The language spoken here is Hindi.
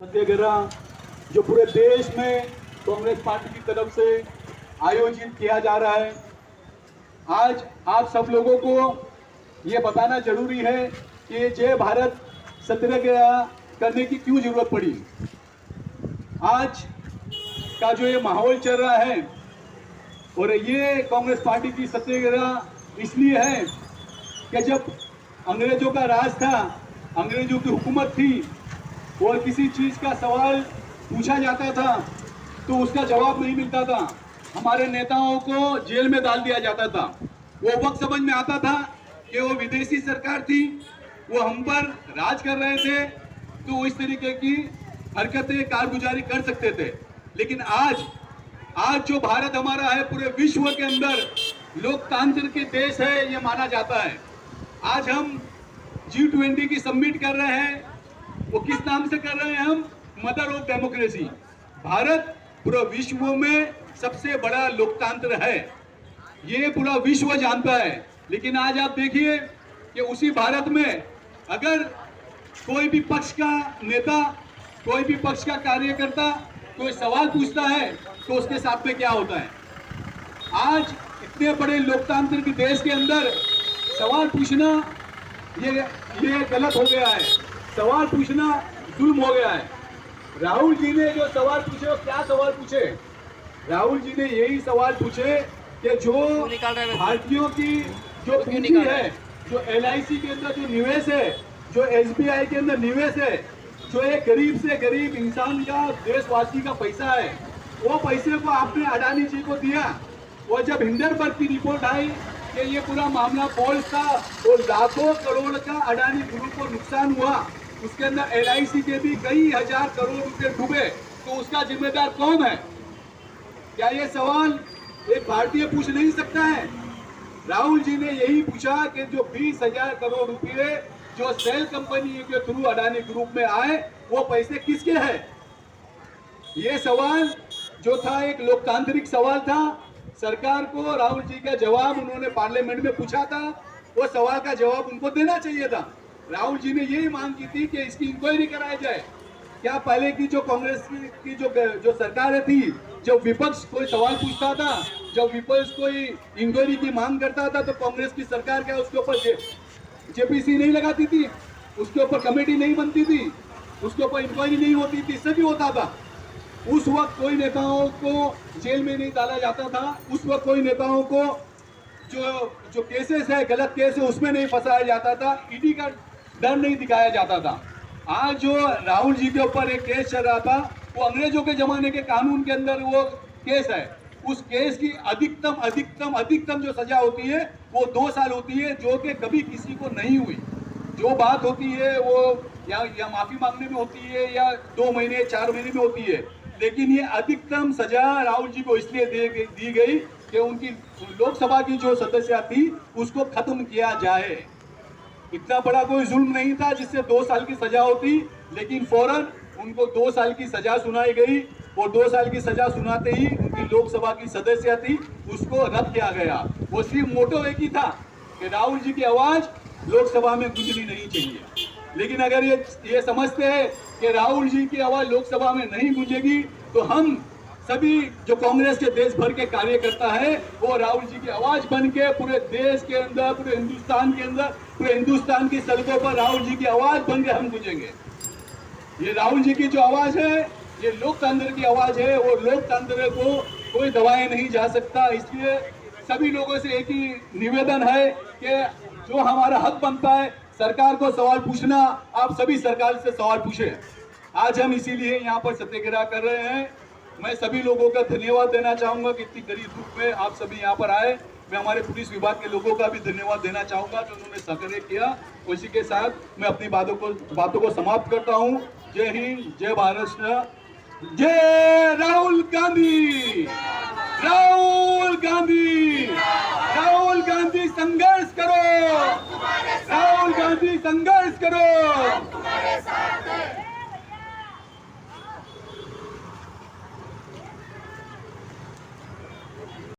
सत्याग्रह जो पूरे देश में कांग्रेस पार्टी की तरफ से आयोजित किया जा रहा है। आज आप सब लोगों को ये बताना जरूरी है कि जय भारत सत्याग्रह करने की क्यों जरूरत पड़ी। आज का जो ये माहौल चल रहा है और ये कांग्रेस पार्टी की सत्याग्रह इसलिए है कि जब अंग्रेजों का राज था, अंग्रेजों की हुकूमत थी और किसी चीज का सवाल पूछा जाता था तो उसका जवाब नहीं मिलता था, हमारे नेताओं को जेल में डाल दिया जाता था। वो वक्त समझ में आता था कि वो विदेशी सरकार थी, वो हम पर राज कर रहे थे, तो इस तरीके की हरकतें कारगुजारी कर सकते थे। लेकिन आज जो भारत हमारा है पूरे विश्व के अंदर लोकतंत्र के देश है ये माना जाता है। आज हम G20 की समिट कर रहे हैं, वो किस नाम से कर रहे हैं हम? Mother of democracy. भारत पूरा विश्व में सबसे बड़ा लोकतंत्र है, ये पूरा विश्व जानता है। लेकिन आज आप देखिए कि उसी भारत में अगर कोई भी पक्ष का नेता, कोई भी पक्ष का कार्यकर्ता कोई सवाल पूछता है तो उसके साथ में क्या होता है। आज इतने बड़े लोकतंत्र के देश के अंदर सवाल पूछना ये गलत हो गया है, सवाल पूछना जुल्म हो गया है। राहुल जी ने जो सवाल पूछे वो क्या सवाल पूछे? राहुल जी ने यही सवाल पूछे कि जो भारतीयों की जो पूंजी है, जो LIC के अंदर जो निवेश है, जो SBI के अंदर निवेश है, जो एक गरीब से गरीब इंसान का, देशवासी का पैसा है, वो पैसे को आपने अडानी जी को दिया। और जब हिंडनबर्ग की रिपोर्ट आई कि ये पूरा मामला फॉल्स था और लाखों करोड़ का अडानी ग्रुप को नुकसान हुआ, उसके अंदर LIC के भी कई हजार करोड़ रुपए डूबे, तो उसका जिम्मेदार कौन है? क्या ये सवाल एक भारतीय पूछ नहीं सकता है? राहुल जी ने यही पूछा कि जो 20,000 करोड़ रुपए जो सेल कंपनी के थ्रू अडानी ग्रुप में आए वो पैसे किसके हैं? ये सवाल जो था एक लोकतांत्रिक सवाल था। सरकार को राहुल जी का जवाब उन्होंने पार्लियामेंट में पूछा था, वो सवाल का जवाब उनको देना चाहिए था। राहुल जी ने यही मांग की थी कि इसकी इंक्वायरी कराई जाए। क्या पहले की जो कांग्रेस की जो सरकारें थी, जब विपक्ष कोई सवाल पूछता था, जब विपक्ष कोई इंक्वायरी की मांग करता था तो कांग्रेस की सरकार क्या उसके ऊपर JPC नहीं लगाती थी, उसके ऊपर कमेटी नहीं बनती थी, उसके ऊपर इंक्वायरी नहीं होती थी, सभी होता था। उस वक्त कोई नेताओं को जेल में नहीं डाला जाता था, उस वक्त कोई नेताओं को जो केसेस है, गलत केस है, उसमें नहीं फंसाया जाता था, ED का डर नहीं दिखाया जाता था। आज जो राहुल जी के ऊपर एक केस चल रहा था, वो अंग्रेजों के जमाने के कानून के अंदर वो केस है। उस केस की अधिकतम जो सजा होती है वो 2 साल होती है, जो कि कभी किसी को नहीं हुई। जो बात होती है वो या माफी मांगने में होती है या 2 महीने 4 महीने में होती है, लेकिन ये अधिकतम सजा राहुल जी को इसलिए दी गई कि उनकी लोकसभा की जो सदस्य थी उसको खत्म किया जाए। इतना बड़ा कोई जुल्म नहीं था जिससे 2 साल की सजा होती, लेकिन फौरन उनको 2 साल की सजा सुनाई गई और 2 साल की सजा सुनाते ही उनकी लोकसभा की सदस्य थी उसको रद्द किया गया। वो सिर्फ मोटो एक ही था कि राहुल जी की आवाज लोकसभा में गूंजनी नहीं चाहिए। लेकिन अगर ये समझते हैं कि राहुल जी की आवाज लोकसभा में नहीं गूंजेगी तो हम सभी जो कांग्रेस के देश भर के कार्यकर्ता है वो राहुल जी की आवाज बन के पूरे देश के अंदर, पूरे हिंदुस्तान के अंदर, पूरे हिंदुस्तान की सड़कों पर राहुल जी की आवाज बन के हम गूंजेंगे। ये राहुल जी की जो आवाज है ये लोकतंत्र की आवाज है और लोकतंत्र को कोई दबाया नहीं जा सकता। इसलिए सभी लोगों से एक ही निवेदन है कि जो हमारा हक बनता है सरकार को सवाल पूछना, आप सभी सरकार से सवाल पूछे। आज हम इसीलिए यहाँ पर सत्याग्रह कर रहे हैं। मैं सभी लोगों का धन्यवाद देना चाहूंगा कि इतनी गरीब धूप में आप सभी यहाँ पर आए। मैं हमारे पुलिस विभाग के लोगों का भी धन्यवाद देना चाहूंगा जो उन्होंने सहकार्य किया। उसी के साथ मैं अपनी बातों को समाप्त करता हूँ। जय हिंद, जय भारत, जय राहुल गांधी, राहुल गांधी, राहुल गांधी संघर्ष करो, राहुल गांधी संघर्ष करो।